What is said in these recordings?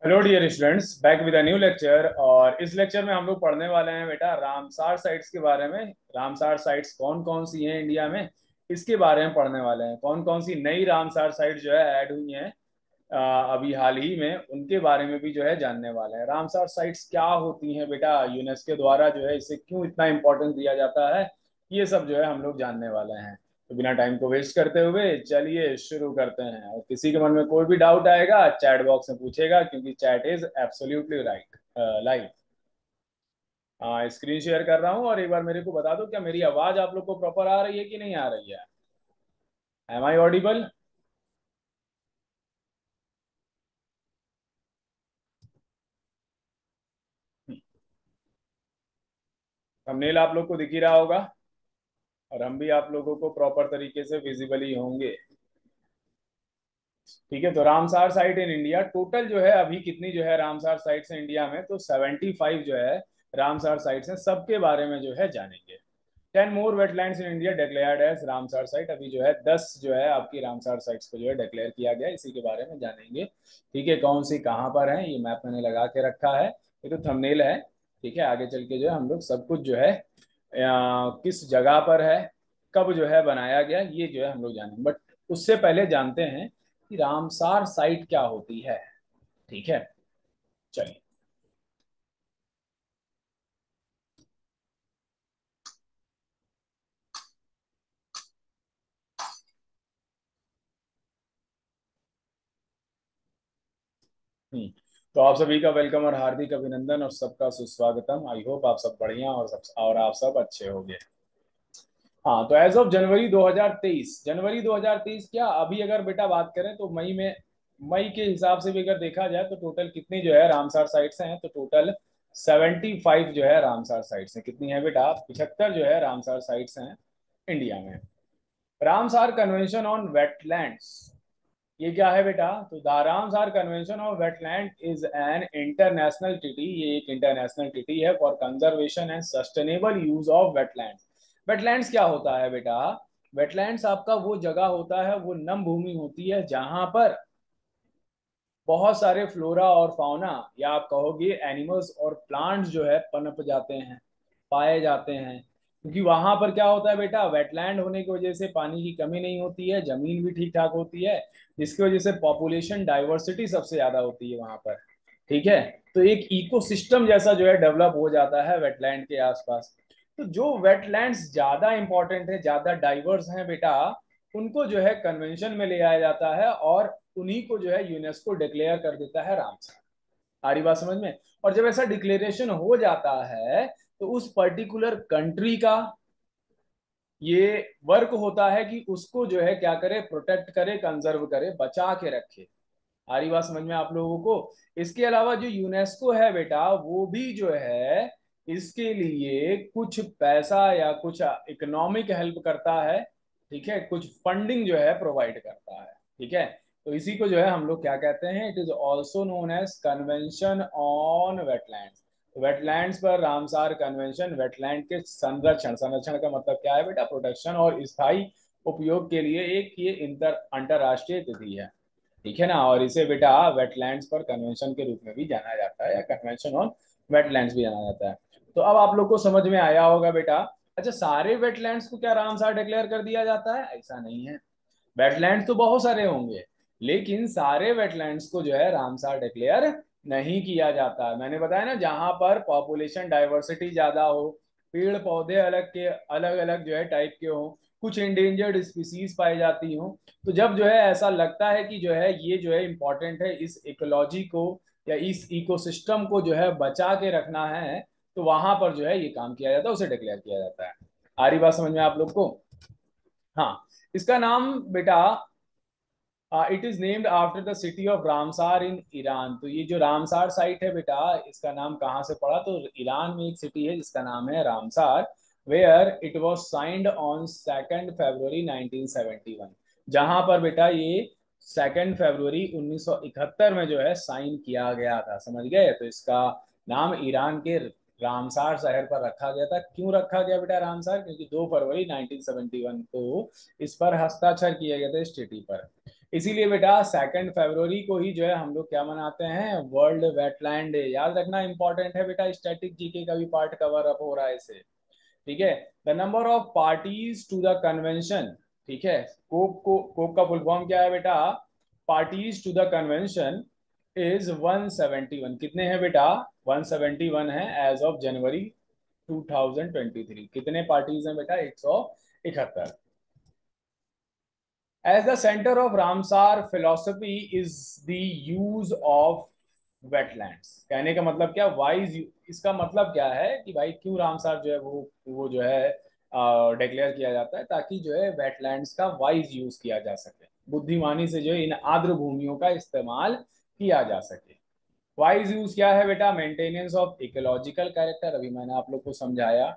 Hello dear students, back with a new lecture. और इस lecture में हम लोग पढ़ने वाले हैं बेटा रामसार साइट्स के बारे में। रामसार साइट्स कौन कौन सी हैं इंडिया में, इसके बारे में पढ़ने वाले हैं। कौन कौन सी नई रामसार साइट्स जो है ऐड हुई हैं अभी हाल ही में, उनके बारे में भी जो है जानने वाले हैं। रामसार साइट्स क्या होती हैं बेटा, यूनेस्को द्वारा जो है इसे क्यों इतना इंपॉर्टेंस दिया जाता है, ये सब जो है हम लोग जानने वाले हैं। तो बिना टाइम को वेस्ट करते हुए चलिए शुरू करते हैं। और किसी के मन में कोई भी डाउट आएगा चैट बॉक्स में पूछेगा, क्योंकि chat is absolutely right live. Screen share कर रहा हूँ, और एक बार मेरे को बता दो क्या मेरी आवाज आप लोग को प्रॉपर आ रही है कि नहीं आ रही है। M I audible? थंबनेल आप लोग को दिख ही रहा होगा, और हम भी आप लोगों को प्रॉपर तरीके से विजिबली होंगे। ठीक है, तो Ramsar site in India total जो है अभी कितनी जो है रामसार साइट्स हैं इंडिया में, तो 75 जो है रामसार साइट्स हैं। सबके बारे में जो है जानेंगे। 10 more wetlands in India declared as Ramsar site. अभी जो है 10 जो है आपकी रामसार साइट्स को जो है डिक्लेयर किया गया, इसी के बारे में जानेंगे। ठीक है, कौन सी कहाँ पर है, ये मैप मैंने लगा के रखा है, ये तो थंबनेल है। ठीक है, आगे चल के जो है हम लोग सब कुछ जो है किस जगह पर है, कब जो है बनाया गया, ये जो है हम लोग जानेंगे। बट उससे पहले जानते हैं कि रामसार साइट क्या होती है। ठीक है, चलिए। हम्म, तो आप सभी का वेलकम और हार्दिक अभिनंदन और सबका सुस्वागतम। आई होप आप सब बढ़िया और आप सब अच्छे होंगे। हाँ, तो एज ऑफ जनवरी 2023, जनवरी 2023 क्या अभी अगर बेटा बात करें तो मई में, मई के हिसाब से भी अगर देखा जाए तो टोटल कितनी जो है रामसार साइट्स हैं, तो टोटल 75 जो है रामसार साइट्स हैं। कितनी है बेटा? 75 जो है रामसार साइट्स हैं इंडिया में। रामसार कन्वेंशन ऑन वेटलैंड्स, ये क्या है बेटा? तो the Ramsar convention of wetland is an international treaty. ये एक इंटरनेशनल ट्रीटी है for conservation and sustainable use of wetlands. Wetlands क्या होता है बेटा? वेटलैंड्स आपका वो जगह होता है, वो नम भूमि होती है जहां पर बहुत सारे फ्लोरा और फाउना, या आप कहोगे एनिमल्स और प्लांट्स जो है पनप जाते हैं, पाए जाते हैं। क्योंकि वहां पर क्या होता है बेटा, वेटलैंड होने की वजह से पानी की कमी नहीं होती है, जमीन भी ठीक ठाक होती है, जिसकी वजह से पॉपुलेशन डाइवर्सिटी सबसे ज्यादा होती है वहां पर। ठीक है, तो एक इकोसिस्टम जैसा जो है डेवलप हो जाता है वेटलैंड के आसपास। तो जो वेटलैंड्स ज्यादा इंपॉर्टेंट है, ज्यादा डाइवर्स हैं बेटा, उनको जो है कन्वेंशन में ले आया जाता है, और उन्हीं को जो है यूनेस्को डिक्लेयर कर देता है रामसर। सारी बात समझ में? और जब ऐसा डिक्लेरेशन हो जाता है तो उस पर्टिकुलर कंट्री का ये वर्क होता है कि उसको जो है क्या करे, प्रोटेक्ट करे, कंजर्व करे, बचा के रखे। सारी बात समझ में आप लोगों को? इसके अलावा जो यूनेस्को है बेटा, वो भी जो है इसके लिए कुछ पैसा या कुछ इकोनॉमिक हेल्प करता है। ठीक है, कुछ फंडिंग जो है प्रोवाइड करता है। ठीक है, तो इसी को जो है हम लोग क्या कहते हैं, it is also known as convention on wetlands. Wetlands पर रामसार कन्वेंशन वेटलैंड के संरक्षण, संरक्षण का मतलब क्या है बेटा, प्रोटेक्शन और स्थायी उपयोग के लिए एक ये इंटर अंतरराष्ट्रीय तिथि है। ठीक है ना, और इसे बेटा वेटलैंड्स पर कन्वेंशन के रूप में भी जाना जाता है, या कन्वेंशन ऑन वेटलैंड्स भी जाना जाता है। तो अब आप लोग को समझ में आया होगा बेटा। अच्छा, सारे वेटलैंड्स को क्या रामसार डिक्लेयर कर दिया जाता है? ऐसा नहीं है। वेटलैंड तो बहुत सारे होंगे, लेकिन सारे वेटलैंड्स को जो है रामसार डिक्लेयर नहीं किया जाता। मैंने बताया ना, जहां पर पॉपुलेशन डाइवर्सिटी ज्यादा हो, पेड़ पौधे अलग के अलग अलग जो है टाइप के हो, कुछ इंडेंजर्ड स्पीसीज पाई जाती हो, तो जब जो है ऐसा लगता है कि जो है ये जो है इंपॉर्टेंट है, इस इकोलॉजी को या इस इकोसिस्टम को जो है बचा के रखना है, तो वहां पर जो है ये काम किया जाता है, उसे डिक्लेयर किया जाता है। आ रही बात समझ में आप लोग को? हाँ, इसका नाम बेटा, it is named after the city of Ramsar in Iran. तो ये जो रामसार साइट है बेटा, इसका नाम कहाँ से पड़ा? तो ईरान में एक सिटी है जिसका नाम है Ramsar, where it was signed on 2 February 1971। जहां पर बेटा ये 2 फरवरी 1971 में जो है साइन किया गया था। समझ गए? तो इसका नाम ईरान के रामसार शहर पर रखा गया था। क्यों रखा गया बेटा रामसार? क्योंकि 2 फरवरी 1971 को इस पर हस्ताक्षर किया गया था, इस ट्रीटी पर। इसीलिए बेटा 2 फरवरी को ही जो है हम लोग क्या मनाते हैं, वर्ल्ड वेटलैंड डे। याद रखना इंपॉर्टेंट है बेटा, स्टैटिक जीके का भी पार्ट कवर अप हो रहा है इसे। ठीक है। The number of parties to the convention. ठीक है। कोप का फुल फॉर्म क्या है बेटा, parties to the convention is 171। कितने हैं बेटा, 171 है एज ऑफ जनवरी 2023। कितने पार्टीज हैं बेटा, 171। As the centre of Ramsar philosophy is the use of wetlands. कहने का मतलब क्या, वाइज, इसका मतलब क्या है कि भाई क्यों रामसार जो है वो जो है डिक्लेयर किया जाता है, ताकि जो है वेटलैंड्स का वाइज यूज किया जा सके, बुद्धिमानी से जो है इन आर्द्र भूमियों का इस्तेमाल किया जा सके। वाइज यूज क्या है बेटा, मेंटेनेंस ऑफ इकोलॉजिकल कैरेक्टर, अभी मैंने आप लोग को समझाया,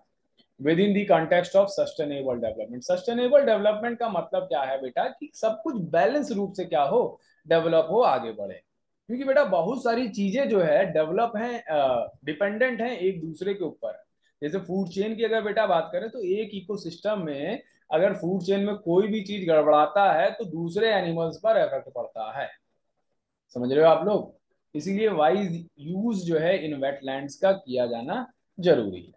with in the context of sustainable development. Sustainable development का मतलब क्या है बेटा, कि सब कुछ बैलेंस रूप से क्या हो, डेवलप हो, आगे बढ़े। क्योंकि बेटा बहुत सारी चीजें जो है डेवलप हैं, डिपेंडेंट हैं एक दूसरे के ऊपर। जैसे फूड चेन की अगर बेटा बात करें, तो एक इकोसिस्टम में अगर फूड चेन में कोई भी चीज गड़बड़ाता है तो दूसरे एनिमल्स पर इफेक्ट पड़ता है। समझ रहे हो आप लोग, इसीलिए वाइज यूज जो है इन वेटलैंड्स का किया जाना जरूरी है।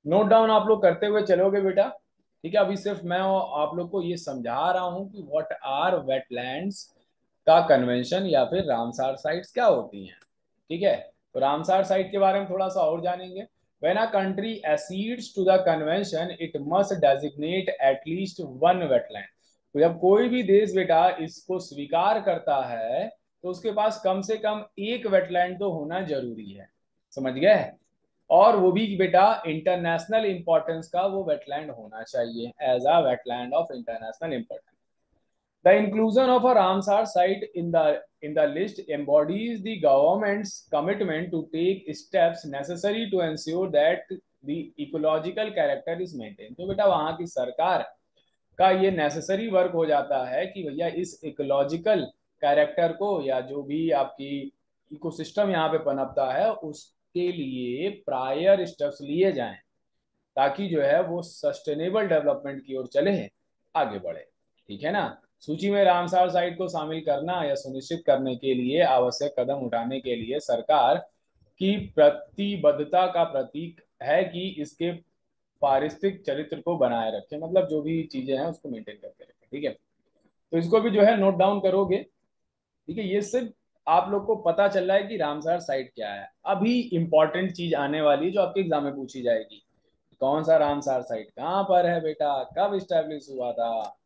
नोट डाउन आप लोग करते हुए चलोगे बेटा। ठीक है, अभी सिर्फ मैं आप लोग को ये समझा रहा हूं कि व्हाट आर वेटलैंड्स का कन्वेंशन, या फिर रामसार साइट्स क्या होती हैं। ठीक है, तो रामसार साइट के बारे में थोड़ा सा और जानेंगे। When a country accedes to the convention it must designate at least one wetland. तो जब कोई भी देश बेटा इसको स्वीकार करता है, तो उसके पास कम से कम एक वेटलैंड तो होना जरूरी है। समझ गए, और वो भी बेटा इंटरनेशनल इंपॉर्टेंस का वो वेटलैंड होना चाहिए, as a wetland of international importance. The inclusion of a Ramsar site in the list embodies the government's commitment to take steps necessary to ensure that the ecological character is maintained। तो बेटा वहां की सरकार का ये necessary work हो जाता है कि भैया इस इकोलॉजिकल कैरेक्टर को, या जो भी आपकी इकोसिस्टम यहाँ पे पनपता है, उसके लिए प्रायर स्टेप्स लिए जाएं, ताकि जो है वो सस्टेनेबल डेवलपमेंट की ओर चले, आगे बढ़े। ठीक है ना। सूची में रामसार साइट को शामिल करना या सुनिश्चित करने के लिए आवश्यक कदम उठाने के लिए सरकार की प्रतिबद्धता का प्रतीक है कि इसके पारिस्थितिक चरित्र को बनाए रखें, मतलब जो भी चीजें हैं उसको मेंटेन करके रखें। ठीक है, तो इसको भी जो है नोट डाउन करोगे। ठीक है, ये सिर्फ आप लोग को पता चल रहा है कि रामसार साइट क्या है। अभी इंपॉर्टेंट चीज आने वाली है जो आपके एग्जाम में पूछी जाएगी, कौन सा रामसार साइट कहाँ पर है बेटा, कब स्टैब्लिश हुआ था।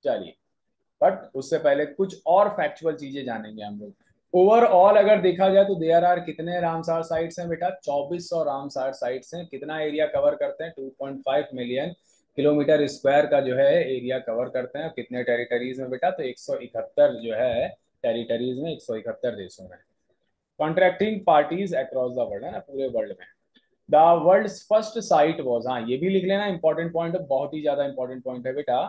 चलिए, बट उससे पहले कुछ और फैक्चुअल चीजें जानेंगे हम लोग। ओवरऑल अगर देखा जाए तो देयर आर कितने रामसार साइट्स हैं बेटा, 2400 रामसार साइट्स हैं। कितना एरिया कवर करते हैं, 2.5 मिलियन किलोमीटर स्क्वायर का जो है एरिया कवर करते हैं। कितने टेरिटरीज में बेटा, तो 171 जो है टेरिटरीज में, 171 देशों में। Contracting parties across the world, है ना, पूरे वर्ल्ड में। The world first sight was, हाँ ये भी लिख लेना, इंपॉर्टेंट पॉइंट है, बहुत ही ज्यादा इंपॉर्टेंट पॉइंट है बेटा,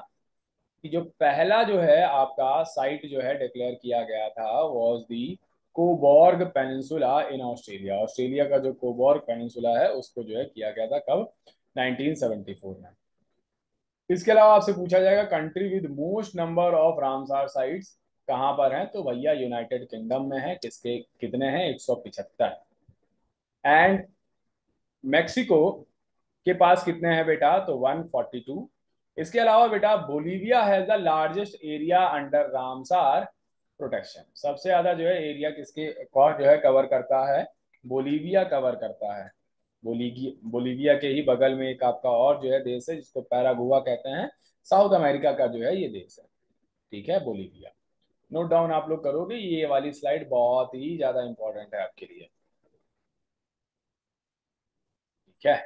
कि जो पहला जो है आपका साइट जो है डिक्लेयर किया गया था, was the Cobourg Peninsula in Australia. Australia का जो कोबॉर्ग पेनिनसुला है उसको जो है किया गया था, कब, 1974 में। इसके अलावा आपसे पूछा जाएगा country with most number of Ramsar sites कहाँ पर हैं, तो भैया यूनाइटेड किंगडम में है। किसके कितने हैं, 175। एंड मेक्सिको के पास कितने हैं बेटा, तो 142। इसके अलावा बेटा Bolivia has the largest area under Ramsar protection. सबसे ज्यादा जो है एरिया किसके, कौन जो है कवर करता है, बोलीविया कवर करता है। बोलीविया के ही बगल में एक आपका और जो है देश है जिसको पैरागुआ कहते हैं, साउथ अमेरिका का जो है ये देश है। ठीक है, बोलीविया। नोट डाउन आप लोग करोगे, ये वाली स्लाइड बहुत ही ज्यादा इंपॉर्टेंट है आपके लिए। ठीक है,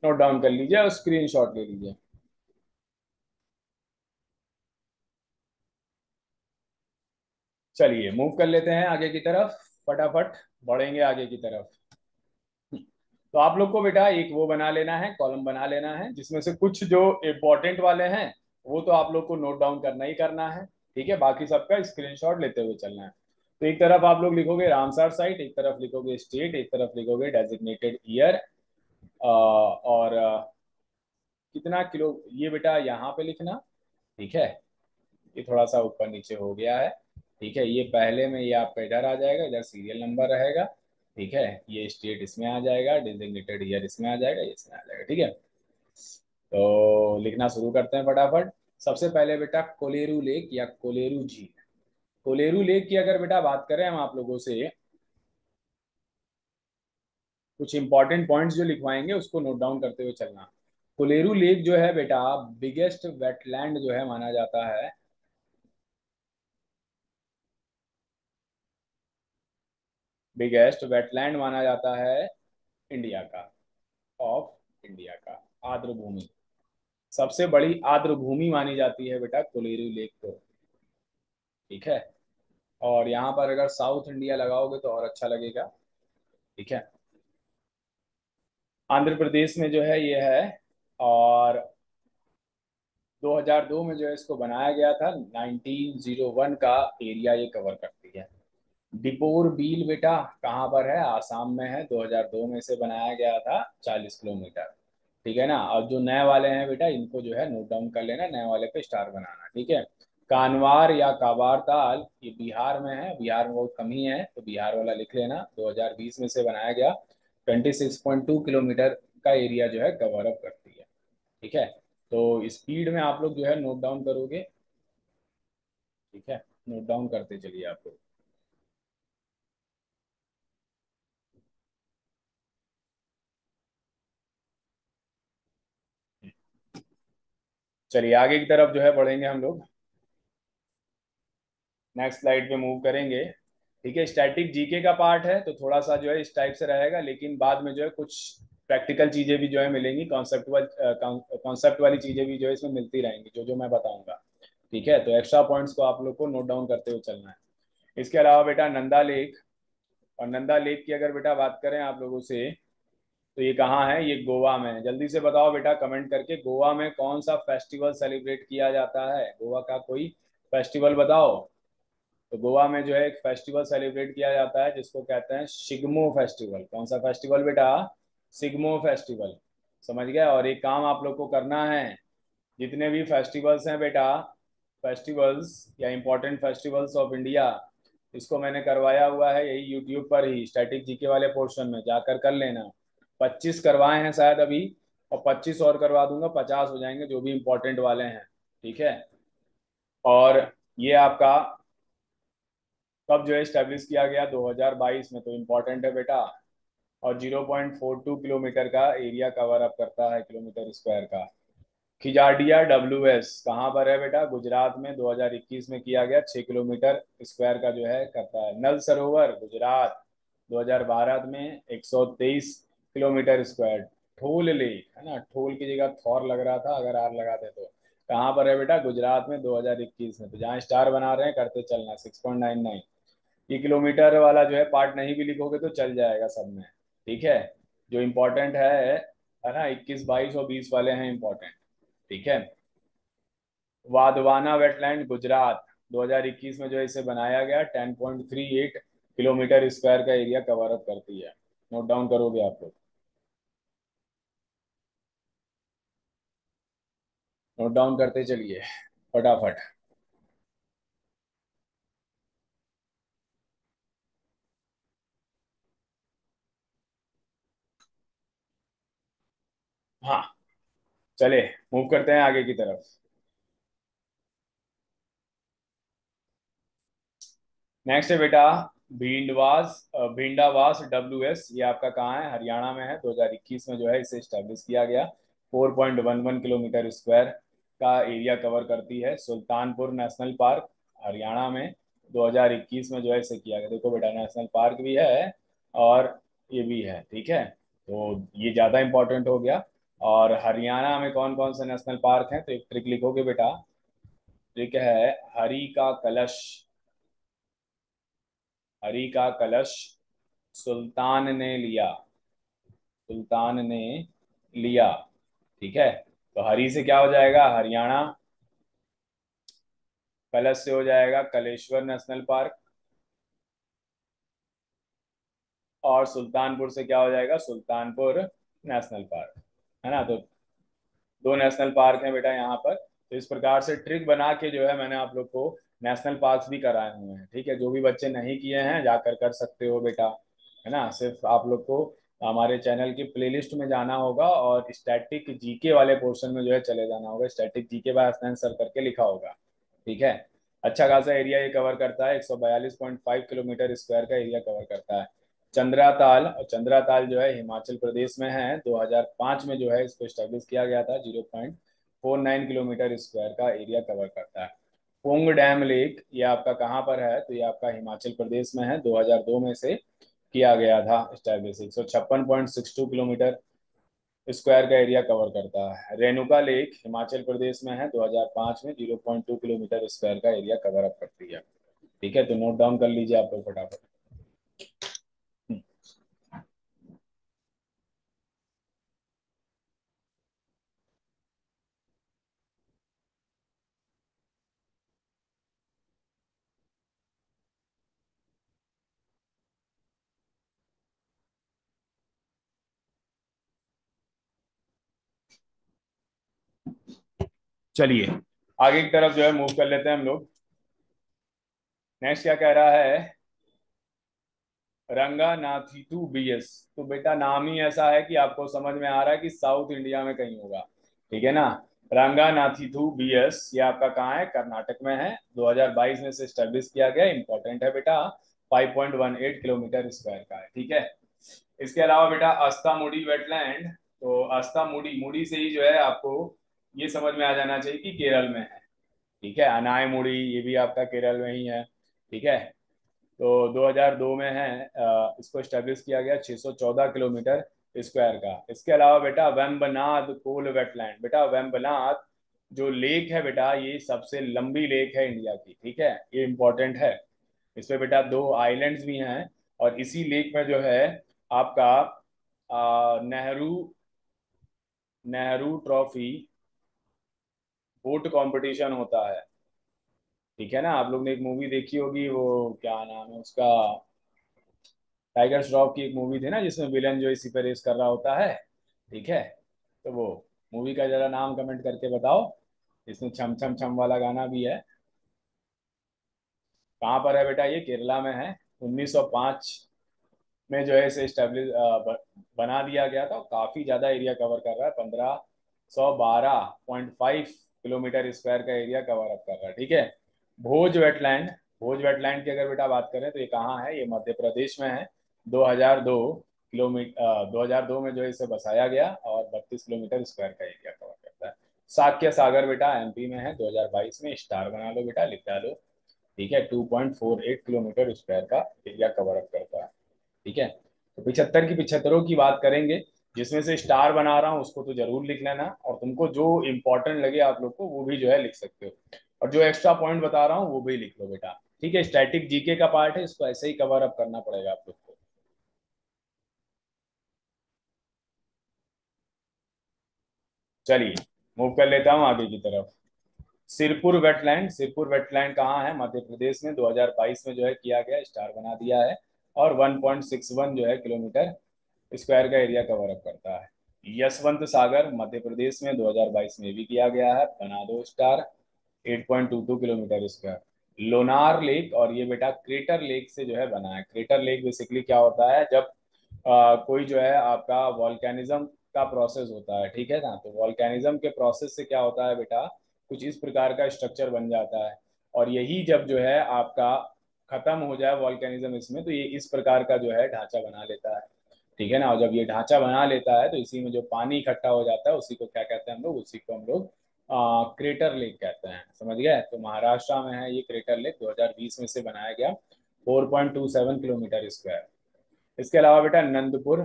नोट डाउन कर लीजिए और स्क्रीनशॉट ले लीजिए। चलिए मूव कर लेते हैं आगे की तरफ, फटाफट बढ़ेंगे आगे की तरफ। तो आप लोग को बेटा एक वो बना लेना है, कॉलम बना लेना है, जिसमें से कुछ जो इम्पोर्टेंट वाले हैं वो तो आप लोग को नोट डाउन करना ही करना है। ठीक है, बाकी सबका स्क्रीनशॉट लेते हुए चलना है। तो एक तरफ आप लोग लिखोगे रामसार साइट, एक तरफ लिखोगे स्टेट, एक तरफ लिखोगे डेजिग्नेटेड ईयर, और कितना किलो, ये बेटा यहाँ पे लिखना। ठीक है, ये थोड़ा सा ऊपर नीचे हो गया है। ठीक है, ये पहले में ये आपका इधर आ जाएगा, इधर सीरियल नंबर रहेगा। ठीक है, ये स्टेट इसमें आ जाएगा, डिजिग्नेटेड ईयर इसमें आ जाएगा, ये इसमें आ जाएगा। ठीक है, तो लिखना शुरू करते हैं फटाफट। सबसे पहले बेटा कोलेरू लेक या कोलेरू झील। कोलेरू लेक की अगर बेटा बात करें हम आप लोगों से, कुछ इंपॉर्टेंट पॉइंट्स जो लिखवाएंगे उसको नोट डाउन करते हुए चलना। कोलेरू लेक जो है बेटा बिगेस्ट वेटलैंड जो है माना जाता है, बिगेस्ट वेटलैंड माना जाता है इंडिया का, ऑफ इंडिया का, आर्द्र भूमि। सबसे बड़ी आर्द्र भूमि मानी जाती है बेटा कोलेरू लेक को। ठीक है, और यहाँ पर अगर साउथ इंडिया लगाओगे तो और अच्छा लगेगा। ठीक है, आंध्र प्रदेश में जो है ये है, और 2002 में जो है इसको बनाया गया था, 1901 का एरिया ये कवर करती है। डिपोर बील बेटा कहाँ पर है, आसाम में है, 2002 में से बनाया गया था, 40 किलोमीटर। ठीक है ना, और जो नए वाले हैं बेटा इनको जो है नोट डाउन कर लेना, नए वाले पे स्टार बनाना। ठीक है, कानवार या काबार ताल ये बिहार में है, बिहार में बहुत कम ही है, तो बिहार वाला लिख लेना, 2020 में से बनाया गया, 26.2 किलोमीटर का एरिया जो है कवर अप करती है। ठीक है, तो स्पीड में आप लोग जो है नोट डाउन करोगे। ठीक है, नोट डाउन करते चलिए आप लोग। चलिए आगे की तरफ जो है बढ़ेंगे हम लोग, नेक्स्ट स्लाइड पे मूव करेंगे। ठीक है, स्टैटिक जीके का पार्ट है तो थोड़ा सा जो है इस टाइप से रहेगा, लेकिन बाद में जो है कुछ प्रैक्टिकल चीजें भी जो है मिलेंगी, कॉन्सेप्ट वाली चीजें भी जो है इसमें मिलती रहेंगी, जो जो मैं बताऊंगा। ठीक है, तो एक्स्ट्रा पॉइंट्स को आप लोग को नोट डाउन करते हुए चलना है। इसके अलावा बेटा नंदा लेक, और नंदा लेक की अगर बेटा बात करें आप लोगों से, तो ये कहाँ है, ये गोवा में है। जल्दी से बताओ बेटा कमेंट करके, गोवा में कौन सा फेस्टिवल सेलिब्रेट किया जाता है, गोवा का कोई फेस्टिवल बताओ। तो गोवा में जो है एक फेस्टिवल सेलिब्रेट किया जाता है जिसको कहते हैं शिग्मो फेस्टिवल। कौन सा फेस्टिवल बेटा, सिग्मो फेस्टिवल। समझ गया, और एक काम आप लोग को करना है, जितने भी फेस्टिवल्स हैं बेटा, फेस्टिवल्स या इंपॉर्टेंट फेस्टिवल्स ऑफ इंडिया, इसको मैंने करवाया हुआ है यही यूट्यूब पर ही, स्टैटिक जीके वाले पोर्शन में जाकर कर लेना। 25 करवाए हैं शायद अभी, और 25 और करवा दूंगा, 50 हो जाएंगे जो भी इंपॉर्टेंट वाले हैं। ठीक है, और ये आपका कब जो है स्टेब्लिश किया गया, 2022 में, तो इम्पोर्टेंट है बेटा। और 0.42 किलोमीटर का एरिया कवर अप करता है, किलोमीटर स्क्वायर का। खिजाडिया WS कहाँ पर है बेटा, गुजरात में, 2021 में किया गया, 6 किलोमीटर स्क्वायर का जो है करता है। नल सरोवर गुजरात, 2012 में 123 किलोमीटर स्क्वायर। ठोल लेक है ना, ठोल की जगह थौर लग रहा था, अगर आर लगाते तो। कहाँ पर है बेटा, गुजरात में, 2021 में। तो जहाँ स्टार बना रहे हैं करते चलना, 6.99। ये किलोमीटर वाला जो है पार्ट नहीं भी लिखोगे तो चल जाएगा सब में। ठीक है, जो इम्पोर्टेंट है ना, 21, 22 और 20 वाले हैं इम्पोर्टेंट। ठीक है, वाधवाना वेटलैंड गुजरात, 2021 में जो है इसे बनाया गया, 10.38 किलोमीटर स्क्वायर का एरिया कवर अप करती है। नोट डाउन करोगे आप लोग, नोट डाउन करते चलिए फटाफट। हाँ, चले मूव करते हैं आगे की तरफ। नेक्स्ट है बेटा भींडवास, भिंडावास WS, ये आपका कहाँ है, हरियाणा में है, 2021 में जो है इसे स्टैब्लिश किया गया। 4.11 किलोमीटर स्क्वायर का एरिया कवर करती है। सुल्तानपुर नेशनल पार्क हरियाणा में, 2021 में जो है इसे किया गया। देखो बेटा नेशनल पार्क भी है और ये भी है। ठीक है, तो ये ज़्यादा इंपॉर्टेंट हो गया। और हरियाणा में कौन कौन से नेशनल पार्क हैं, तो एक ट्रिक लिखोगे बेटा, ट्रिक है हरी का कलश, हरि का कलश सुल्तान ने लिया, सुल्तान ने लिया। ठीक है, तो हरि से क्या हो जाएगा हरियाणा, कलश से हो जाएगा कलेश्वर नेशनल पार्क, और सुल्तानपुर से क्या हो जाएगा सुल्तानपुर नेशनल पार्क। है ना, तो दो नेशनल पार्क हैं बेटा यहाँ पर। तो इस प्रकार से ट्रिक बना के जो है मैंने आप लोग को नेशनल पार्क्स भी कराए हुए हैं। ठीक है, जो भी बच्चे नहीं किए हैं जाकर कर सकते हो बेटा, है ना। सिर्फ आप लोग को हमारे चैनल की प्लेलिस्ट में जाना होगा और स्टैटिक जीके वाले पोर्शन में जो है चले जाना होगा। स्टैटिक जीके बाय सर करके लिखा होगा। ठीक है, अच्छा खासा एरिया ये कवर करता है, 142.5 किलोमीटर स्क्वायर का एरिया कवर करता है। चंद्राताल, और चंद्राताल जो है हिमाचल प्रदेश में है। 2005 में जो है इसको स्टैब्लिश किया गया था। 0.49 किलोमीटर स्क्वायर का एरिया कवर करता है। पुंग डैम लेक ये आपका कहाँ पर है, तो ये आपका हिमाचल प्रदेश में है। 2002 में से किया गया था स्टैब्लिश। 156.62 किलोमीटर स्क्वायर का एरिया कवर करता है। रेणुका लेक हिमाचल प्रदेश में है। 2005 में 0.2 किलोमीटर स्क्वायर का एरिया कवर अप करती है। ठीक है, तो नोट डाउन कर लीजिए आप लोग फटाफट। चलिए आगे की तरफ जो है मूव कर लेते हैं हम लोग। नेक्स्ट क्या कह रहा है, रंगानाथिटू बीएस। तो बेटा नाम ही ऐसा है कि आपको समझ में आ रहा है कि साउथ इंडिया में कहीं होगा। ठीक है ना। रंगानाथिटू बीएस ये आपका कहाँ है, कर्नाटक में है। 2022 में से स्टैब्लिश किया गया, इंपॉर्टेंट है बेटा। 5.18 किलोमीटर स्क्वायर का है। ठीक है, इसके अलावा बेटा अस्तामुडी वेटलैंड। तो अस्तामुडी, मुडी से ही जो है आपको ये समझ में आ जाना चाहिए कि केरल में है। ठीक है, अनायमुड़ी ये भी आपका केरल में ही है। ठीक है, तो 2002 में है, इसको स्टैब्लिश किया गया, 614 किलोमीटर स्क्वायर का। इसके अलावा बेटा वेम्बनाड कोल वेटलैंड। बेटा वेम्बनाड जो लेक है बेटा, ये सबसे लंबी लेक है इंडिया की। ठीक है, ये इंपॉर्टेंट है। इसमें बेटा दो आइलैंड्स भी हैं, और इसी लेक में जो है आपका Nehru Nehru trophy boat competition होता है। ठीक है ना, आप लोग ने एक मूवी देखी होगी, वो क्या नाम है उसका, टाइगर श्रॉफ की एक मूवी थी ना जिसमें विलन जो इसी पे रेस कर रहा होता है। ठीक है, तो वो मूवी का जरा नाम कमेंट करके बताओ। इसमें छम छम छम वाला गाना भी है। कहाँ पर है बेटा, ये केरला में है। 1905 में जो है इसे स्टेब्लिश बना दिया गया था। काफी ज्यादा एरिया कवर कर रहा है, 1512.5 किलोमीटर स्क्वायर का एरिया कवर अप कर रहा है। ठीक है, भोज वेटलैंड। भोज वेटलैंड की अगर बेटा बात करें तो ये कहाँ है, ये मध्य प्रदेश में है। 2002 में जो है इसे बसाया गया, और 32 किलोमीटर स्क्वायर का एरिया कवर करता है। साक्य सागर बेटा एमपी में है। 2022 में स्टार बना लो बेटा, लिख डालो। ठीक है, 2.48 किलोमीटर स्क्वायर का एरिया कवर अप करता है। ठीक है, तो 75 की 75 की बात करेंगे। जिसमें से स्टार बना रहा हूँ उसको तो जरूर लिख लेना, और तुमको जो इंपॉर्टेंट लगे आप लोग को वो भी जो है लिख सकते हो, और जो एक्स्ट्रा पॉइंट बता रहा हूँ वो भी लिख लो बेटा। ठीक है, स्टैटिक जीके का पार्ट है, इसको ऐसे ही कवर अप करना पड़ेगा आप लोग को। चलिए मूव कर लेता हूँ आगे की तरफ। सिरपुर वेटलैंड। सिरपुर वेटलैंड कहाँ है, मध्य प्रदेश में। 2022 में जो है किया गया, स्टार बना दिया है, और 1.61 जो है किलोमीटर स्क्वायर का एरिया कवर अप करता है। यशवंत सागर मध्य प्रदेश में 2022 में भी किया गया है, बना दो star, 8.22 kilometre square. Lonar lake, और ये बेटा क्रेटर लेक से जो है बना है। क्रेटर लेक बेसिकली क्या होता है, जब कोई जो है आपका वॉल्केनिज्म का प्रोसेस होता है। ठीक है ना, तो वॉल्केनिज्म के प्रोसेस से क्या होता है बेटा, कुछ इस प्रकार का स्ट्रक्चर बन जाता है, और यही जब जो है आपका खत्म हो जाए वॉल्केनिज्म इसमें, तो ये इस प्रकार का जो है ढांचा बना लेता है। ठीक है ना, और जब ये ढांचा बना लेता है तो इसी में जो पानी इकट्ठा हो जाता है उसी को क्या कहते हैं हम लोग, उसी को हम लोग क्रेटर लेक कहते हैं। समझ गए, तो महाराष्ट्र में है ये क्रेटर लेक, 2020 में से बनाया गया, 4.27 किलोमीटर स्क्वायर। इसके अलावा बेटा नंदपुर।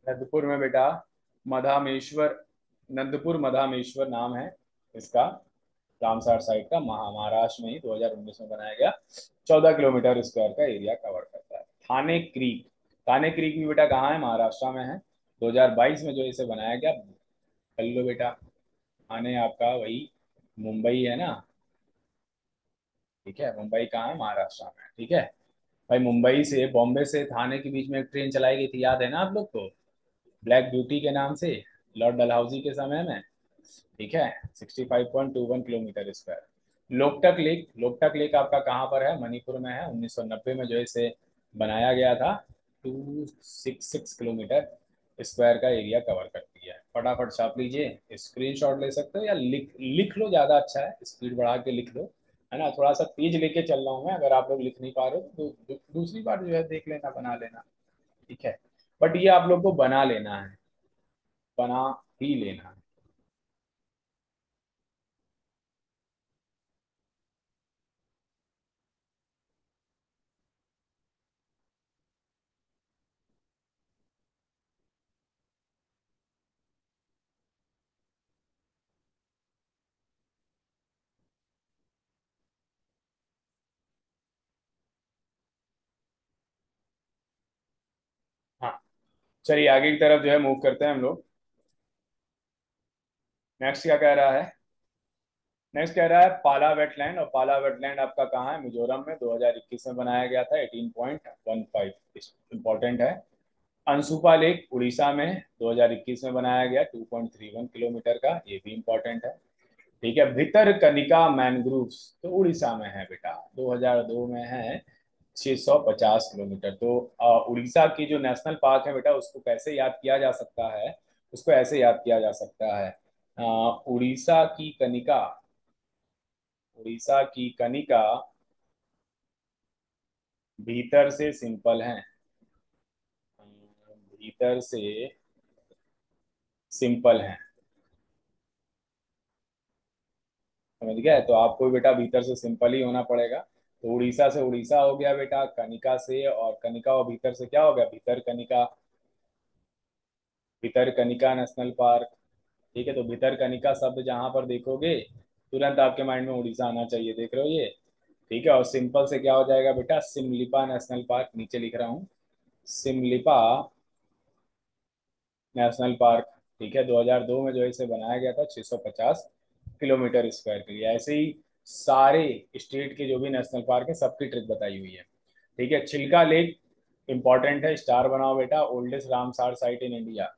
नंदपुर में बेटा मधामेश्वर, नंदपुर मधामेश्वर नाम है इसका, रामसार साइड का, महाराष्ट्र में ही 2019 में बनाया गया। 14 किलोमीटर स्क्वायर का एरिया कवर करता है। थाने क्रीक। थाने क्रीक भी बेटा कहाँ है, महाराष्ट्र में है। 2022 में जो इसे बनाया गया, कर लो बेटा। थाने आपका वही मुंबई है ना। ठीक है, मुंबई कहाँ है, महाराष्ट्र में। ठीक है भाई, मुंबई से बॉम्बे से थाने के बीच में एक ट्रेन चलाई गई थी, याद है ना आप लोग को, ब्लैक ब्यूटी के नाम से, लॉर्ड डलहौजी के समय में। ठीक है, 65.21 किलोमीटर स्क्वायर। लोकटक लेक आपका कहाँ पर है? मणिपुर में है। 1990 में जो है इसे बनाया गया था। 266 किलोमीटर स्क्वायर का एरिया कवर करती है। फटाफट छाप लीजिए, स्क्रीनशॉट ले सकते हो या लिख लिख लो, ज़्यादा अच्छा है, स्पीड बढ़ा के लिख लो, है ना। थोड़ा सा तेज लेके चल रहा हूँ मैं, अगर आप लोग लिख नहीं पा रहे हो तो दूसरी बार जो है देख लेना, बना लेना, ठीक है। बट ये आप लोग को बना लेना है, बना ही लेना है। हाँ, चलिए आगे की तरफ जो है मूव करते हैं हम लोग। नेक्स्ट क्या कह रहा है? नेक्स्ट कह रहा है पाला वेटलैंड, और पाला वेटलैंड आपका कहाँ है? मिजोरम में। 2021 में बनाया गया था। 18.15 इंपॉर्टेंट है। अंसुपा लेक उड़ीसा में 2021 में बनाया गया, 2.31 किलोमीटर का, ये भी इंपॉर्टेंट है। ठीक है। भितरकनिका मैनग्रूव्स तो उड़ीसा में है बेटा, 2002 में है, 650 किलोमीटर। तो उड़ीसा की जो नेशनल पार्क है बेटा, उसको कैसे याद किया जा सकता है? उसको ऐसे याद किया जा सकता है, उड़ीसा की कनिका, उड़ीसा की कनिका भीतर से सिंपल है, भीतर से सिंपल है। समझ गया? तो आपको बेटा भीतर से सिंपल ही होना पड़ेगा। तो उड़ीसा से उड़ीसा हो गया बेटा, कनिका से, और कनिका और भीतर से क्या हो गया? भीतर कनिका, भीतर कनिका नेशनल पार्क। ठीक है। तो भीतर कनिका शब्द जहां पर देखोगे तुरंत आपके माइंड में उड़ीसा आना चाहिए, देख रहे हो ये? ठीक है। और सिंपल से क्या हो जाएगा बेटा? सिमलिपा नेशनल पार्क, नीचे लिख रहा हूँ, सिमलिपा नेशनल पार्क। ठीक है। 2002 में जो है इसे बनाया गया था, 650 किलोमीटर स्क्वायर के लिए। ऐसे ही सारे स्टेट के जो भी नेशनल पार्क है सबकी ट्रिक बताई हुई है। ठीक है। चिल्का लेक इंपॉर्टेंट है, स्टार बनाओ बेटा। Oldest Ramsar site in India,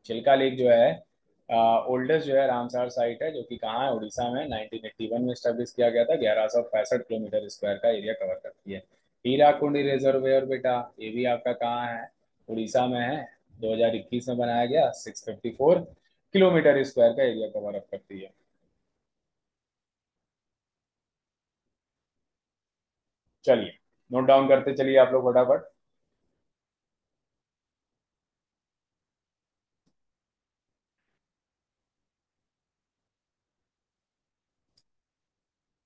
Chilka lake जो है ओल्डेस्ट जो है रामसार साइट है, जो कि कहाँ है? उड़ीसा में। 1981 में स्टेब्लिश किया गया था। 1165 किलोमीटर स्क्वायर का एरिया कवर करती है। हीराकुंड रिजर्वेयर बेटा, ये भी आपका कहाँ है? उड़ीसा में है। 2021 में बनाया गया, 654 किलोमीटर स्क्वायर का एरिया कवर अप करती है। चलिए नोट डाउन करते चलिए आप लोग फटाफट।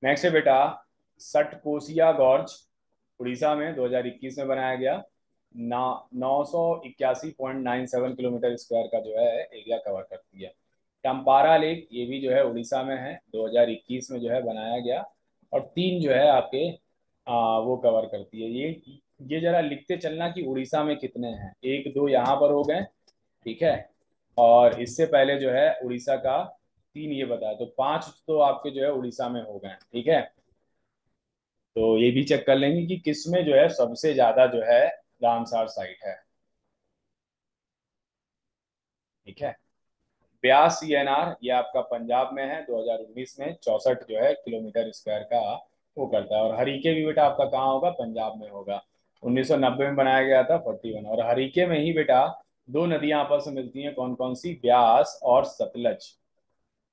नेक्स्ट है बेटा सटकोसिया गॉर्ज, उड़ीसा में। 2021 में बनाया गया, ना 981.97 किलोमीटर स्क्वायर का जो है एरिया कवर करती है। टम्पारा लेक, ये भी जो है उड़ीसा में है। 2021 में जो है बनाया गया, और तीन जो है आपके वो कवर करती है। ये जरा लिखते चलना कि उड़ीसा में कितने हैं। एक दो यहाँ पर हो गए, ठीक है। और इससे पहले जो है उड़ीसा का तीन ये बताया, तो पांच तो आपके जो है उड़ीसा में हो गए, ठीक है। तो ये भी चेक कर लेंगे कि किस में जो है सबसे ज्यादा जो है रामसार साइट है, ठीक है। ब्यास सीएनआर, ये आपका पंजाब में है। 2019 में 64 जो है किलोमीटर स्क्वायर का वो करता है। और हरीके भी बेटा आपका कहाँ होगा? पंजाब में होगा। 1990 में बनाया गया था, 41। और हरीके में ही बेटा दो नदियां आपस में मिलती हैं, कौन कौन सी? ब्यास और सतलज।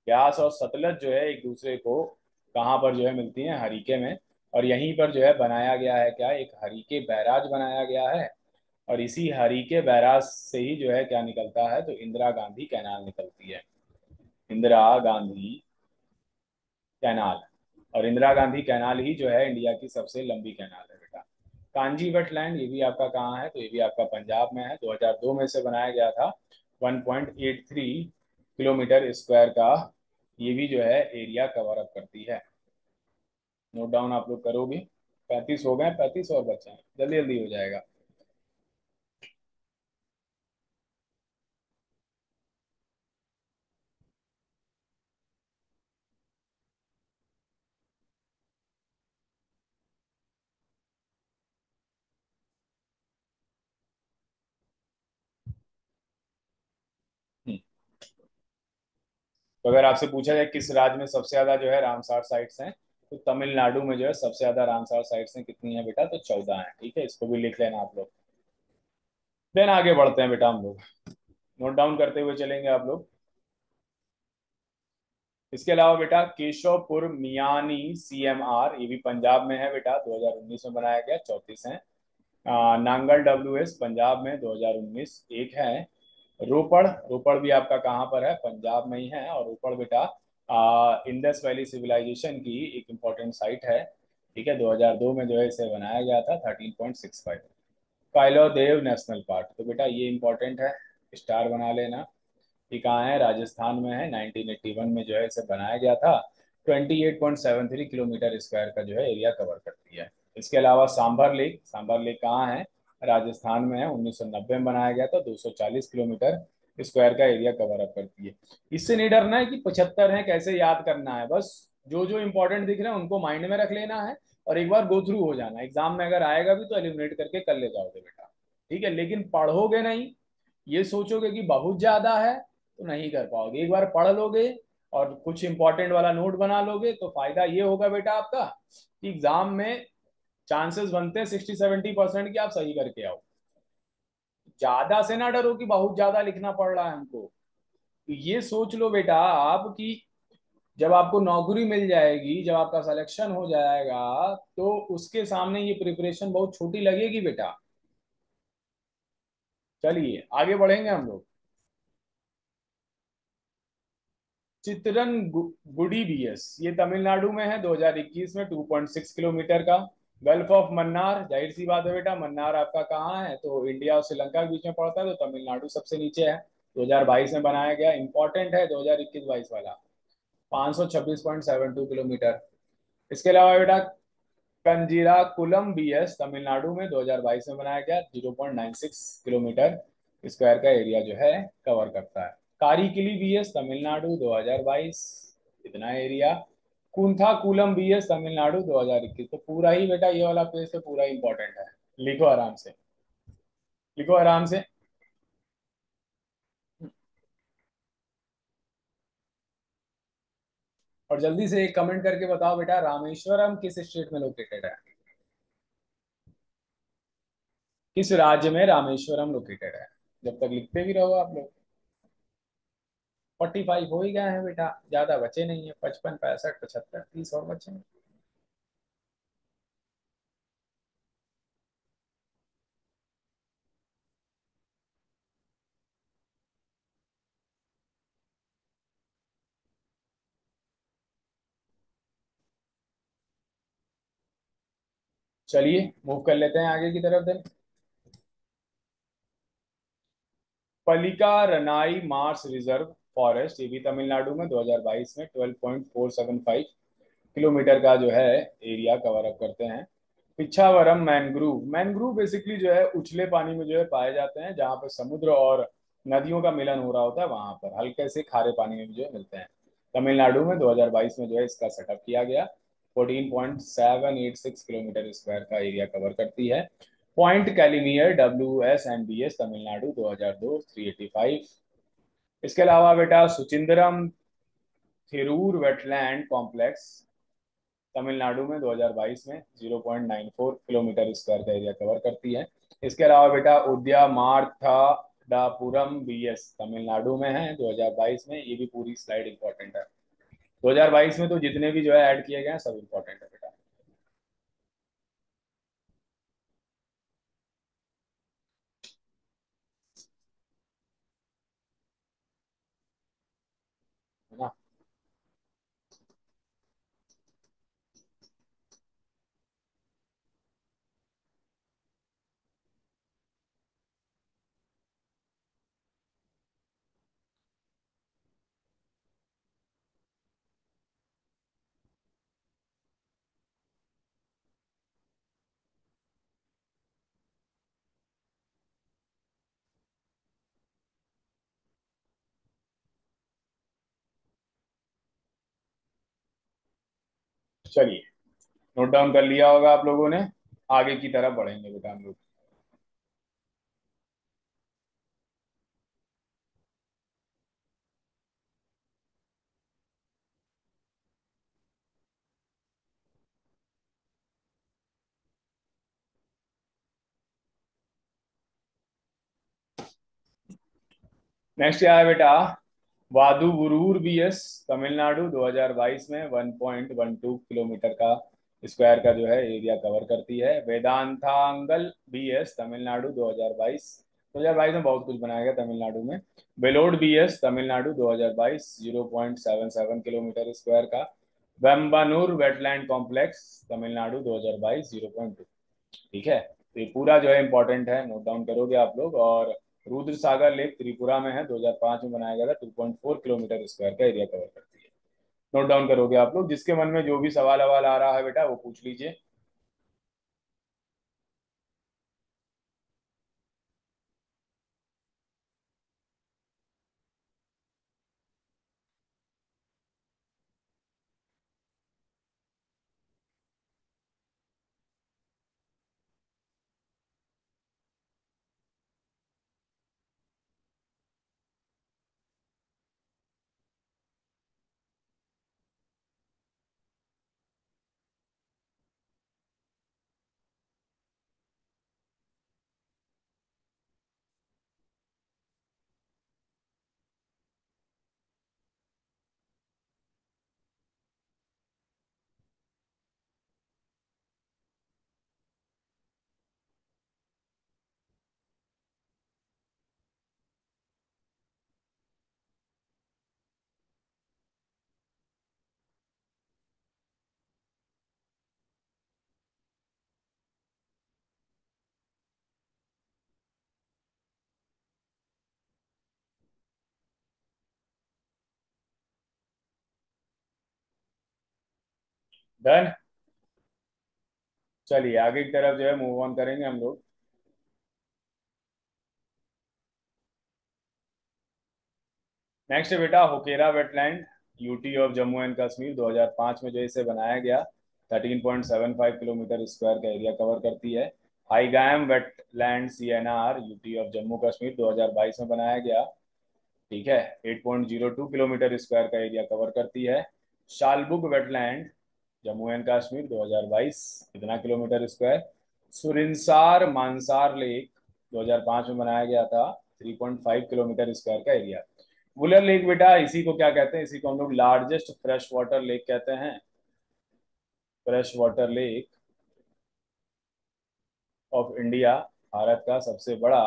ब्यास और सतलज जो है एक दूसरे को कहाँ पर जो है मिलती हैं? हरीके में। और यहीं पर जो है बनाया गया है क्या? एक हरीके बैराज बनाया गया है। और इसी हरीके बैराज से ही जो है क्या निकलता है? तो इंदिरा गांधी कैनाल निकलती है, इंदिरा गांधी कैनाल। और इंदिरा गांधी कैनाल ही जो है इंडिया की सबसे लंबी कैनाल है बेटा। कांजी वेटलैंड, ये भी आपका कहाँ है? तो ये भी आपका पंजाब में है। 2002 में से बनाया गया था, 1.83 किलोमीटर स्क्वायर का ये भी जो है एरिया कवर अप करती है। नोट डाउन आप लोग करोगे। 35 हो गए, 35 और बचे हैं, जल्दी जल्दी हो जाएगा। हम्म, तो अगर आपसे पूछा जाए किस राज्य में सबसे ज्यादा जो है रामसार साइट्स हैं, तो तमिलनाडु में जो है सबसे ज्यादा रामसार साइट्स हैं। कितनी है बेटा? तो 14 है। ठीक है, इसको भी लिख लेना आप लोग। देन आगे बढ़ते हैं बेटा हम लोग, नोट डाउन करते हुए चलेंगे आप लोग। इसके अलावा बेटा केशवपुर मियानी सीएमआर, ये भी पंजाब में है बेटा, 2019 में बनाया गया, 34 है। नांगल डब्ल्यूएस पंजाब में 2019 एक है। रोपड़, रोपड़ भी आपका कहाँ पर है? पंजाब में ही है। और रोपड़ बेटा इंडस वैली सिविलाइजेशन की एक इम्पोर्टेंट साइट है। ठीक है, 2002 में जो है इसे बनाया गया था, 13.65। काइलो देव नेशनल पार्क, तो बेटा ये इंपॉर्टेंट है, स्टार बना लेना। ये कहाँ है? राजस्थान में है। 1981 में जो है इसे बनाया गया था। 28.73 किलोमीटर स्क्वायर का जो है एरिया कवर करती है। इसके अलावा सांभर लेक, सांभर लेक कहाँ है? राजस्थान में है। 1990 में बनाया गया था, 240 किलोमीटर स्क्वायर का एरिया कवर अप करती है। इससे नहीं डरना है कि 75 है, कैसे याद करना है, बस जो जो इंपॉर्टेंट दिख रहे हैं उनको माइंड में रख लेना है और एक बार गो थ्रू हो जाना। एग्जाम में अगर आएगा भी तो एलिमिनेट करके कर ले जाओगे बेटा। ठीक है, लेकिन पढ़ोगे नहीं, ये सोचोगे कि बहुत ज्यादा है तो नहीं कर पाओगे। एक बार पढ़ लोगे और कुछ इंपॉर्टेंट वाला नोट बना लोगे तो फायदा ये होगा बेटा आपका कि एग्जाम में चांसेस बनते हैं 60-70% की आप सही करके आओ। ज्यादा से ना डरो कि बहुत ज्यादा लिखना पड़ रहा है हमको। तो ये सोच लो बेटा आप कि जब आपको नौकरी मिल जाएगी, जब आपका सिलेक्शन हो जाएगा, तो उसके सामने ये प्रिपरेशन बहुत छोटी लगेगी बेटा। चलिए आगे बढ़ेंगे हम लोग। चित्रन गुडी बीएस, ये तमिलनाडु में है, 2021 में, 2.6 किलोमीटर का। गल्फ ऑफ मन्नार, जाहिर सी बात है बेटा, मन्नार आपका कहाँ है? तो इंडिया और श्रीलंका के बीच में पड़ता है, तो तमिलनाडु सबसे नीचे है। 2022 में बनाया गया, इंपॉर्टेंट है 2021-22 वाला। 526.72 किलोमीटर। इसके अलावा बेटा कंजीरा कुलम बीएस, तमिलनाडु में, 2022 में बनाया गया, 0.96 किलोमीटर स्क्वायर का एरिया जो है कवर करता है। कारीकिली बीएस, तमिलनाडु, 2022, इतना area. Koonthankulam BS, Tamil Nadu, 2021। तो पूरा ही बेटा ये वाला पेज तो पूरा इंपॉर्टेंट है। लिखो आराम से, लिखो आराम से। और जल्दी से एक कमेंट करके बताओ बेटा, रामेश्वरम किस स्टेट में लोकेटेड है? किस राज्य में रामेश्वरम लोकेटेड है? जब तक लिखते भी रहो आप लोग। 45 हो ही गए हैं बेटा, ज्यादा बचे नहीं है। 55, 65, 75, 30 और बचे हैं। चलिए मूव कर लेते हैं आगे की तरफ देन। पलिका रनाई मार्स रिजर्व फॉरेस्ट, ये भी तमिलनाडु में, 2022 में, 12.475 किलोमीटर का जो है एरिया कवर अप करते हैं। पिछावरम मैनग्रूव, मैनग्रूव बेसिकली जो है उछले पानी में जो है पाए जाते हैं, जहाँ पर समुद्र और नदियों का मिलन हो रहा होता है, वहां पर हल्के से खारे पानी में भी जो है मिलते हैं। तमिलनाडु में 2022 में जो है इसका सेटअप किया गया। 14.786 किलोमीटर स्क्वायर का एरिया कवर करती है। Point Calimere WS&BS, Tamil Nadu, 2002, 385। इसके अलावा बेटा सुचिंदरम थिरूर वेटलैंड कॉम्प्लेक्स, तमिलनाडु में, 2022 में, 0.94 किलोमीटर स्क्वायर का एरिया कवर करती है। इसके अलावा बेटा उद्यामार्थाडापुरम बीएस, तमिलनाडु में है, 2022 में। ये भी पूरी स्लाइड इंपॉर्टेंट है। 2022 में तो जितने भी जो है ऐड किए गए हैं सब इंपॉर्टेंट है बेटा। है ना? चलिए नोट डाउन कर लिया होगा आप लोगों ने। आगे की तरफ बढ़ेंगे बेटा हम लोग। नेक्स्ट क्या है बेटा, वादुवुरूर बीएस, तमिलनाडु 2022 में 1.12 किलोमीटर का स्क्वायर का जो है एरिया कवर करती है। वेदांतांगल बीएस, तमिलनाडु 2022, 2022 में बहुत कुछ बनाया गया तमिलनाडु में। वेलोड बीएस, तमिलनाडु 2022, 0.77 किलोमीटर स्क्वायर का। वेम्बानूर वेटलैंड कॉम्प्लेक्स, तमिलनाडु 2022, 0.2। ठीक है, तो ये पूरा जो है इंपॉर्टेंट है, नोट डाउन करोगे आप लोग। और रुद्र सागर लेक त्रिपुरा में है, 2005 में बनाया गया था, 2.4 किलोमीटर स्क्वायर का एरिया कवर करती है। नोट डाउन करोगे आप लोग, जिसके मन में जो भी सवाल अवाल आ रहा है बेटा वो पूछ लीजिए। डन। चलिए आगे की तरफ जो है मूव ऑन करेंगे हम लोग। नेक्स्ट है बेटा Hokera wetland, UT of Jammu and Kashmir, 2005 में जो इसे बनाया गया, 13.75 किलोमीटर स्क्वायर का एरिया कवर करती है। Haigam wetland CNR, UT of Jammu Kashmir, 2022 में बनाया गया। ठीक है, 8.02 किलोमीटर स्क्वायर का एरिया कवर करती है। शालबुग वेटलैंड, जम्मू एंड कश्मीर, 2022, कितना kilometre square. Surinsar Mansar lake, 2005 में बनाया गया था, 3.5 किलोमीटर स्क्वायर का एरिया। वुलर लेक बेटा इसी को क्या कहते हैं, इसी को हम लोग लार्जेस्ट फ्रेश वाटर लेक कहते हैं। Fresh water lake of India, Bharat का सबसे बड़ा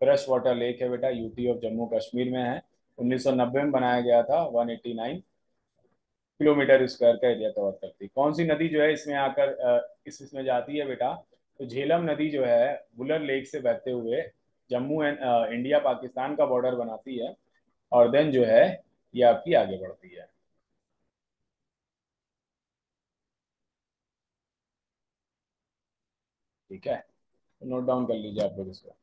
फ्रेश वाटर लेक है बेटा, यूटी ऑफ जम्मू कश्मीर में है। 1990 में बनाया गया था, 189 किलोमीटर स्क्वायर का एरिया कवर करती है। कौन सी नदी जो है इसमें आकर इसमें जाती है बेटा, तो झेलम नदी जो है वुलर लेक से बहते हुए जम्मू एंड इंडिया पाकिस्तान का बॉर्डर बनाती है, और देन जो है ये आपकी आगे बढ़ती है। ठीक है, तो नोट डाउन कर लीजिए आप लोग इसको।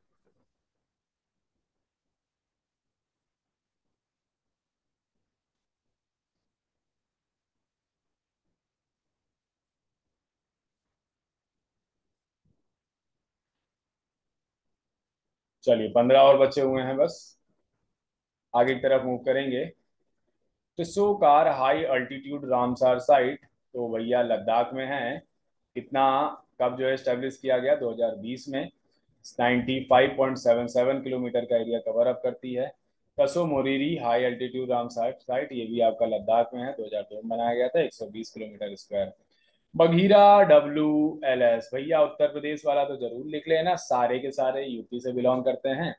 चलिए 15 और बचे हुए हैं बस, आगे की तरफ मूव करेंगे। टिस्सोकार हाई अल्टीट्यूड रामसार साइट, तो भैया लद्दाख में है। कितना, कब जो है स्टेब्लिश किया गया, 2020 में। 95.77 किलोमीटर का एरिया कवर अप करती है। कसो Moriri high altitude Ramsar site, ये भी आपका लद्दाख में है, 2002 में बनाया गया था, 120 किलोमीटर स्क्वायर। बघीरा WLS, भैया उत्तर प्रदेश वाला तो जरूर लिख लेना, सारे के सारे यूपी से बिलोंग करते हैं।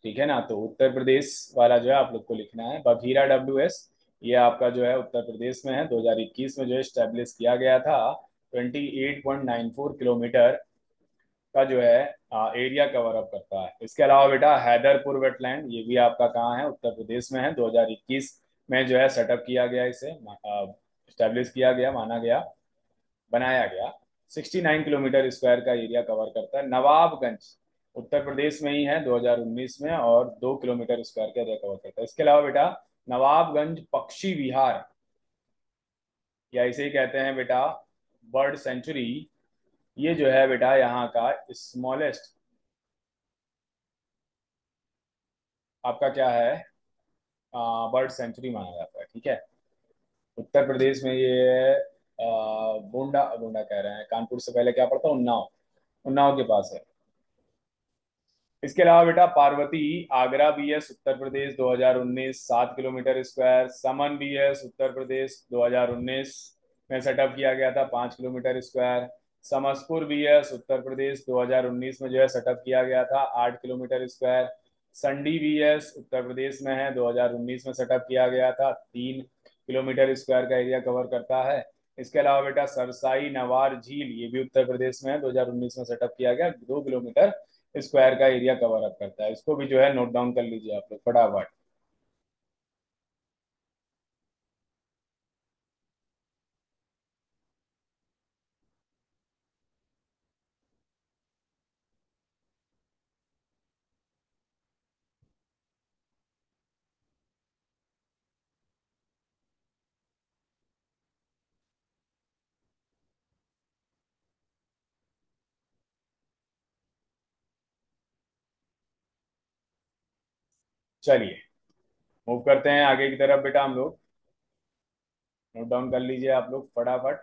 ठीक है ना, तो उत्तर प्रदेश वाला जो है आप लोग को लिखना है, बघीरा WS। ये आपका जो है उत्तर प्रदेश में है, 2021 में जो है स्टेब्लिश किया गया था। 28.94 किलोमीटर का जो है एरिया कवर अप करता है। इसके अलावा बेटा हैदरपुर वेटलैंड, ये भी आपका कहाँ है, उत्तर प्रदेश में है, 2021 में जो है सेटअप किया गया, इसे स्टेब्लिश किया गया, माना गया, बनाया गया। 69 किलोमीटर स्क्वायर का एरिया कवर करता है। नवाबगंज उत्तर प्रदेश में ही है, 2019 में, और 2 किलोमीटर स्क्वायर का एरिया कवर करता है। इसके अलावा बेटा नवाबगंज पक्षी विहार, या इसे ही कहते हैं बेटा बर्ड सेंचुरी, ये जो है बेटा यहाँ का स्मॉलेस्ट आपका क्या है, बर्ड सेंचुरी माना जाता है। ठीक है, उत्तर प्रदेश में ये गोंडा, गोंडा कह रहे हैं, कानपुर से पहले क्या पड़ता है, उन्नाव, उन्नाव के पास है। इसके अलावा बेटा Parvati Agra BS Uttar Pradesh 2019 7 kilometre square, समन बीएस उत्तर प्रदेश 2019 में सेटअप किया गया था 5 kilometre square, Samaspur BS Uttar Pradesh 2019 में जो है सेटअप किया गया था 8 kilometre square, sundry BS Uttar Pradesh में है 2019 में सेटअप किया गया था 3 किलोमीटर स्क्वायर का एरिया कवर करता है। इसके अलावा बेटा सरसाई नवार झील ये भी उत्तर प्रदेश में है 2019 में सेटअप किया गया 2 किलोमीटर स्क्वायर का एरिया कवर अप करता है। इसको भी जो है नोट डाउन कर लीजिए आप लोग फटाफट। चलिए मूव करते हैं आगे की तरफ बेटा हम लोग। नोट डाउन कर लीजिए आप लोग फटाफट।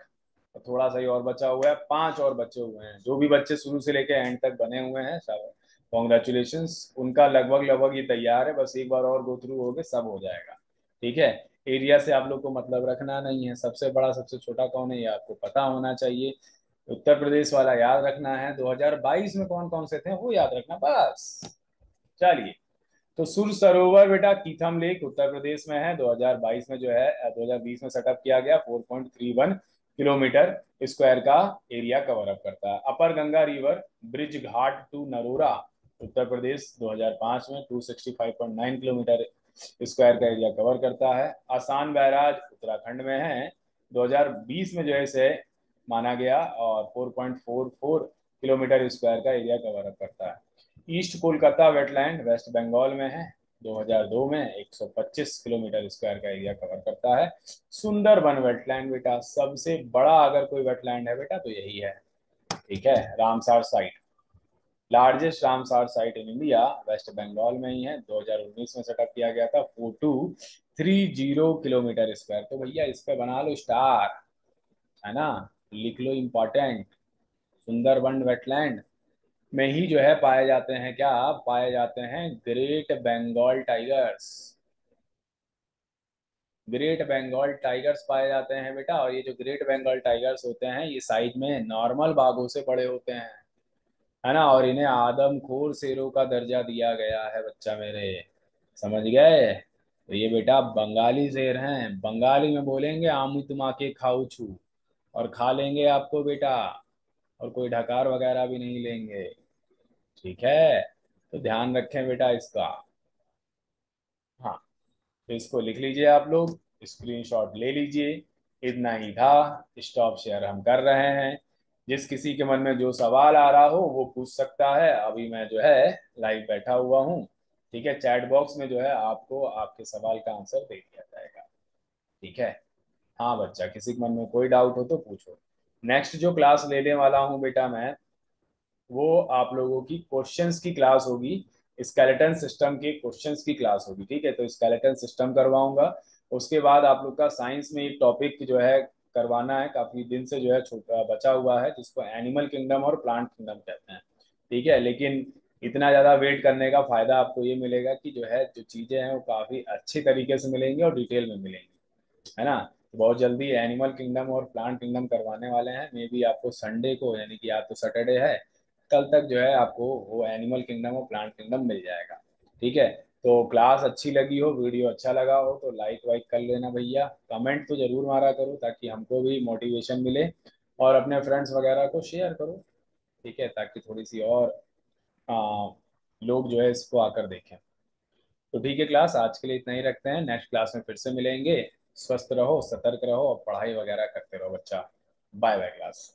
और थोड़ा सा ही और बचा हुआ है, 5 और बचे हुए हैं। जो भी बच्चे शुरू से लेके एंड तक बने हुए हैं सब कॉन्ग्रेचुलेशंस, उनका लगभग लगभग ये तैयार है, बस एक बार और गो थ्रू हो गए सब हो जाएगा। ठीक है। एरिया से आप लोग को मतलब रखना नहीं है, सबसे बड़ा सबसे छोटा कौन है ये आपको पता होना चाहिए। उत्तर प्रदेश वाला याद रखना है, 2022 में कौन कौन से थे वो याद रखना बस। चलिए, तो सुर सरोवर बेटा कीथम लेक उत्तर प्रदेश में है, 2022 में जो है 2020 में सेटअप किया गया 4.31 किलोमीटर स्क्वायर का एरिया कवर अप करता है। Upper Ganga river Brij Ghat to Narora Uttar Pradesh 2005 में 265.9 किलोमीटर स्क्वायर का एरिया कवर करता है। आसान बैराज उत्तराखंड में है, 2020 में जो है इसे माना गया और 4.44 किलोमीटर स्क्वायर का एरिया कवर अप करता है। East Kolkata wetland west Bengal में है, 2002 में 125 किलोमीटर स्क्वायर का एरिया कवर करता है। सुंदरबन वेटलैंड बेटा सबसे बड़ा अगर कोई वेटलैंड है बेटा तो यही है। ठीक है, Ramsar site largest Ramsar site in India west Bengal में ही है, 2019 में सेटअप किया गया था 4230 किलोमीटर स्क्वायर। तो भैया इस पे बना लो स्टार, है ना, लिख लो इम्पोर्टेंट। सुंदरबन वेटलैंड में ही जो है पाए जाते हैं, क्या पाए जाते हैं, great Bengal tigers. Great Bengal tigers पाए जाते हैं बेटा। और ये जो ग्रेट बंगाल टाइगर्स होते हैं ये साइज में नॉर्मल बाघों से बड़े होते हैं, है ना, और इन्हें आदमखोर शेरों का दर्जा दिया गया है बच्चा मेरे, समझ गए। तो ये बेटा बंगाली शेर हैं, बंगाली में बोलेंगे आमू तुमा के खाऊ छू, और खा लेंगे आपको बेटा, और कोई ढकार वगैरह भी नहीं लेंगे। ठीक है, तो ध्यान रखें बेटा इसका। हाँ, तो इसको लिख लीजिए आप लोग, स्क्रीनशॉट ले लीजिए। इतना ही था, स्टॉप शेयर हम कर रहे हैं। जिस किसी के मन में जो सवाल आ रहा हो वो पूछ सकता है, अभी मैं जो है लाइव बैठा हुआ हूँ। ठीक है, चैट बॉक्स में जो है आपको आपके सवाल का आंसर दे दिया जाएगा। ठीक है। हाँ बच्चा, किसी के मन में कोई डाउट हो तो पूछो। नेक्स्ट जो क्लास लेने वाला हूँ बेटा मैं, वो आप लोगों की क्वेश्चंस की क्लास होगी, स्केलेटन सिस्टम के क्वेश्चंस की क्लास होगी। ठीक है, तो स्केलेटन सिस्टम करवाऊंगा। उसके बाद आप लोग का साइंस में एक टॉपिक जो है करवाना है, काफी दिन से जो है छोटा बचा हुआ है, जिसको एनिमल किंगडम और प्लांट किंगडम कहते हैं। ठीक है, लेकिन इतना ज्यादा वेट करने का फायदा आपको ये मिलेगा कि जो है जो चीजें हैं वो काफी अच्छी तरीके से मिलेंगी और डिटेल में मिलेंगी, है ना। तो बहुत जल्दी एनिमल किंगडम और प्लांट किंगडम करवाने वाले हैं, मे बी आपको संडे को, यानी कि आज तो सैटरडे है, कल तक जो है आपको वो एनिमल किंगडम और प्लांट किंगडम मिल जाएगा। ठीक है, तो क्लास अच्छी लगी हो, वीडियो अच्छा लगा हो तो लाइक वाइक कर लेना भैया, कमेंट तो जरूर मारा करो ताकि हमको भी मोटिवेशन मिले, और अपने फ्रेंड्स वगैरह को शेयर करो। ठीक है, ताकि थोड़ी सी और आ, लोग जो है इसको आकर देखें। तो ठीक है क्लास, आज के लिए इतना ही रखते हैं, नेक्स्ट क्लास में फिर से मिलेंगे। स्वस्थ रहो, सतर्क रहो और पढ़ाई वगैरह करते रहो बच्चा। Bye bye class.